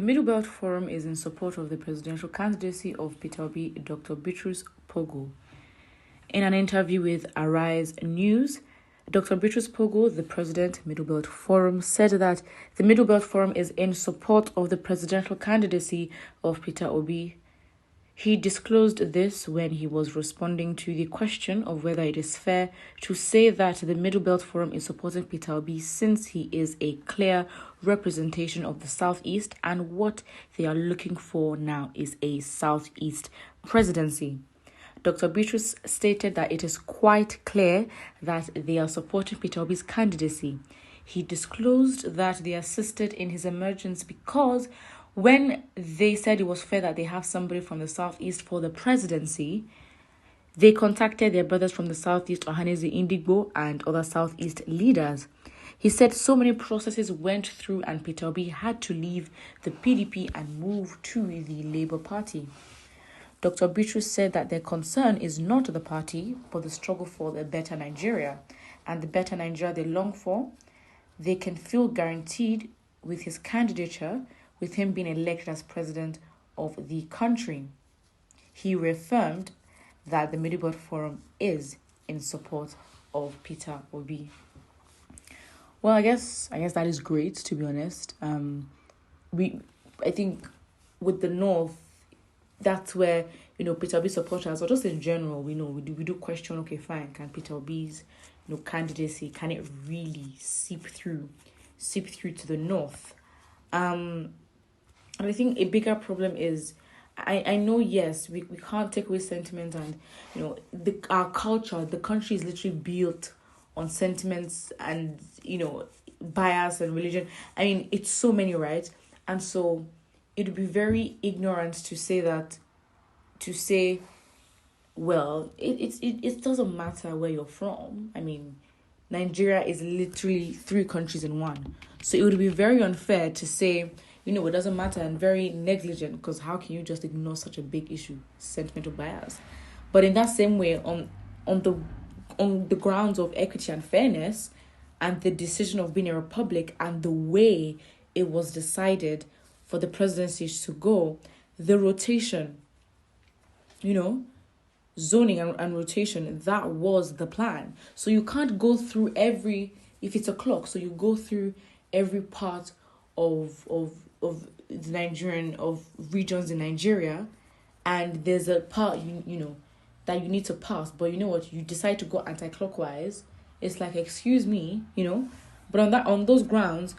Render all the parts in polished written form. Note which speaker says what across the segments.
Speaker 1: Middlebelt Forum is in support of the presidential candidacy of Peter Obi, Dr. Bitrus Pogo. In an interview with Arise News, Dr. Bitrus Pogo, the president, Middlebelt Forum, said that the Middlebelt Forum is in support of the presidential candidacy of Peter Obi. He disclosed this when he was responding to the question of whether it is fair to say that the Middlebelt Forum is supporting Peter Obi since he is a clear representation of the Southeast, and what they are looking for now is a Southeast presidency. Dr. Bitrus stated that it is quite clear that they are supporting Peter Obi's candidacy. He disclosed that they assisted in his emergence because when they said it was fair that they have somebody from the Southeast for the presidency, they contacted their brothers from the Southeast, Ohaneze Indigbo, and other Southeast leaders. He said so many processes went through and Peter Obi had to leave the PDP and move to the Labour Party. Dr. Bitrus said that their concern is not the party, but the struggle for a better Nigeria. And the better Nigeria they long for, they can feel guaranteed with his candidature, with him being elected as president of the country. He reaffirmed that the Middlebelt Forum is in support of Peter Obi. Well, I guess that is great, to be honest. I think with the North, that's where, Peter Obi supporters, or just in general, we do question, okay, fine, can Peter Obi's, candidacy, can it really seep through to the North? And I think a bigger problem is, I know, yes, we can't take away sentiment and, our culture, the country is literally built on sentiments and, bias and religion. I mean, it's so many, right? And so it would be very ignorant to say, well, it doesn't matter where you're from. I mean, Nigeria is literally 3 countries in one. So it would be very unfair to say, it doesn't matter, and very negligent, because how can you just ignore such a big issue, sentimental bias? But in that same way, on the grounds of equity and fairness, and the decision of being a republic, and the way it was decided for the presidency to go, the rotation, zoning and rotation, that was the plan. So you can't go through if it's a clock, so you go through every part of the Nigerian, of regions in Nigeria, and there's a part that you need to pass, but you know what, you decide to go anti-clockwise. It's like, excuse me, but on those grounds,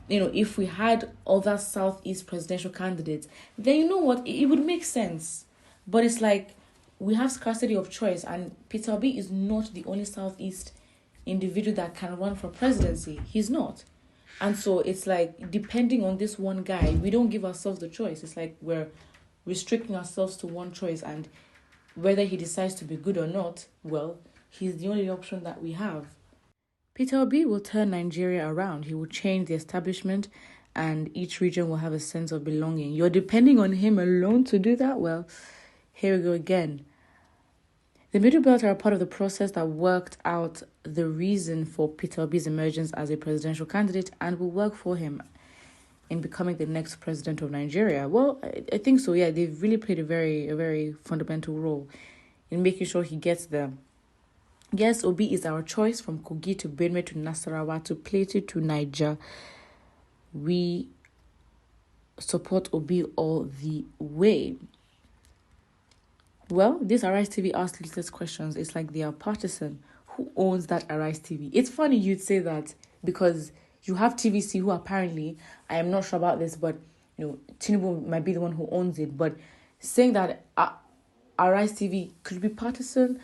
Speaker 1: if we had other Southeast presidential candidates, then you know what, it would make sense. But it's like, we have scarcity of choice, and Peter Obi is not the only Southeast individual that can run for presidency. He's not. And so it's like, depending on this one guy, we don't give ourselves the choice. It's like we're restricting ourselves to one choice, and whether he decides to be good or not, well, he's the only option that we have. Peter Obi will turn Nigeria around. He will change the establishment, and each region will have a sense of belonging. You're depending on him alone to do that? Well, here we go again. The Middlebelt are a part of the process that worked out the reason for Peter Obi's emergence as a presidential candidate, and will work for him in becoming the next president of Nigeria. Well, I think so, yeah. They've really played a very fundamental role in making sure he gets there. Yes, Obi is our choice, from Kogi to Benue to Nasarawa to Plateau to Niger. We support Obi all the way. Well, this Arise TV asked latest questions. It's like they are partisan. Who owns that Arise TV? It's funny you'd say that, because you have TVC, who apparently, I am not sure about this, but Tinubu might be the one who owns it. But saying that Arise TV could be partisan,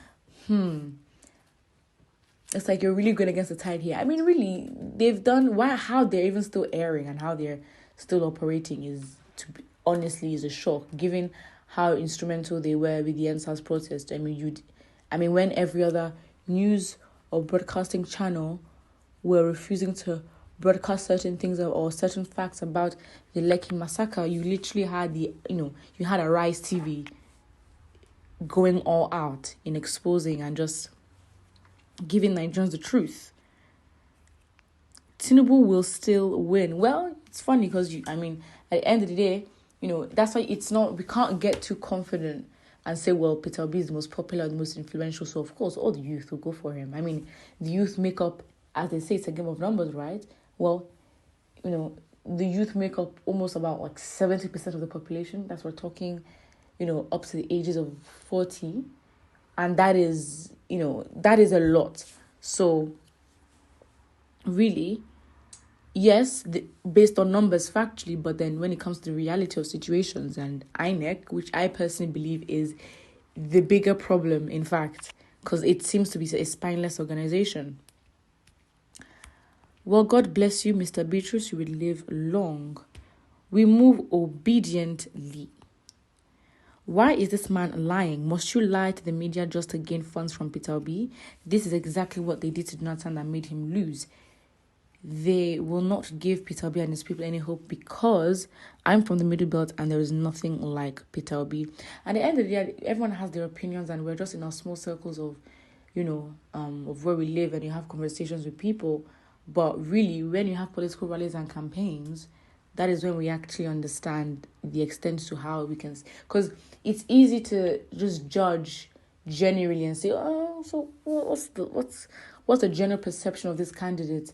Speaker 1: it's like you're really going against the tide here. I mean, really, they've done how they're even still airing and how they're still operating is a shock, given how instrumental they were with the NSAS protest. I mean, when every other news or broadcasting channel were refusing to broadcast certain things or certain facts about the Lekki massacre, you literally had you had Arise TV going all out in exposing and just giving Nigerians the truth. Tinubu will still win. Well, it's funny because, At the end of the day, that's why we can't get too confident and say, well, Peter Obi is the most popular, the most influential, so of course all the youth will go for him. I mean, the youth make up, as they say, it's a game of numbers, right? Well, the youth make up almost about 70% of the population. That's we're talking, up to the ages of 40. And that is a lot. So really, yes, based on numbers factually, but then when it comes to the reality of situations and INEC, which I personally believe is the bigger problem, in fact, because it seems to be a spineless organization. Well, God bless you, Mr. Beatrice. You will live long. We move obediently. Why is this man lying? Must you lie to the media just to gain funds from Peter Obi? This is exactly what they did to Jonathan that made him lose. They will not give Peter Obi and his people any hope because I'm from the Middlebelt and there is nothing like Peter Obi. At the end of the day, everyone has their opinions and we're just in our small circles of, of where we live and you have conversations with people. But really, when you have political rallies and campaigns, that is when we actually understand the extent to how we can... Because it's easy to just judge generally and say, oh, so what's the general perception of this candidate?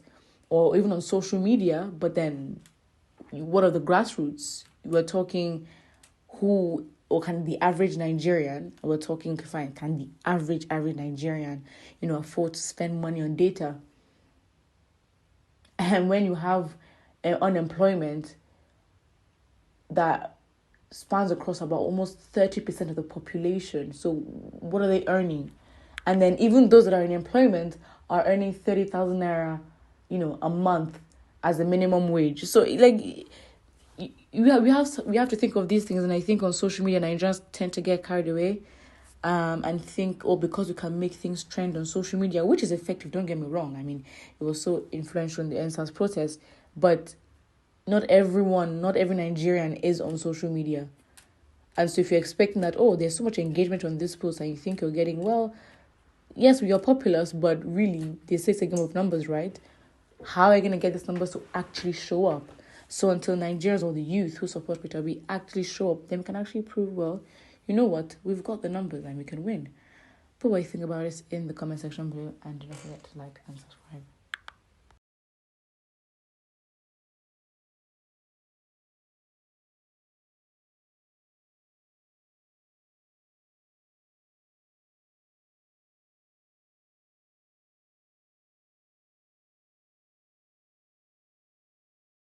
Speaker 1: Or even on social media, but then what are the grassroots? We're talking who, or can the average Nigerian, we're talking, fine, can the average Nigerian, afford to spend money on data? And when you have unemployment that spans across about almost 30% of the population, so what are they earning? And then even those that are in employment are earning 30,000 naira, a month as a minimum wage. So we have to think of these things. And I think on social media, Nigerians tend to get carried away and think, because we can make things trend on social media, which is effective, don't get me wrong. I mean, it was so influential in the NSAS protest, but not every Nigerian is on social media. And so if you're expecting that, there's so much engagement on this post and you think you're getting, well, yes, we are populous, but really, they say it's a game of numbers, right? How are you going to get these numbers to actually show up? So until Nigerians or the youth who support Peter Obi actually show up, then we can actually prove, well, you know what? We've got the numbers and we can win. Put what you think about it in the comment section below and don't forget to like and subscribe.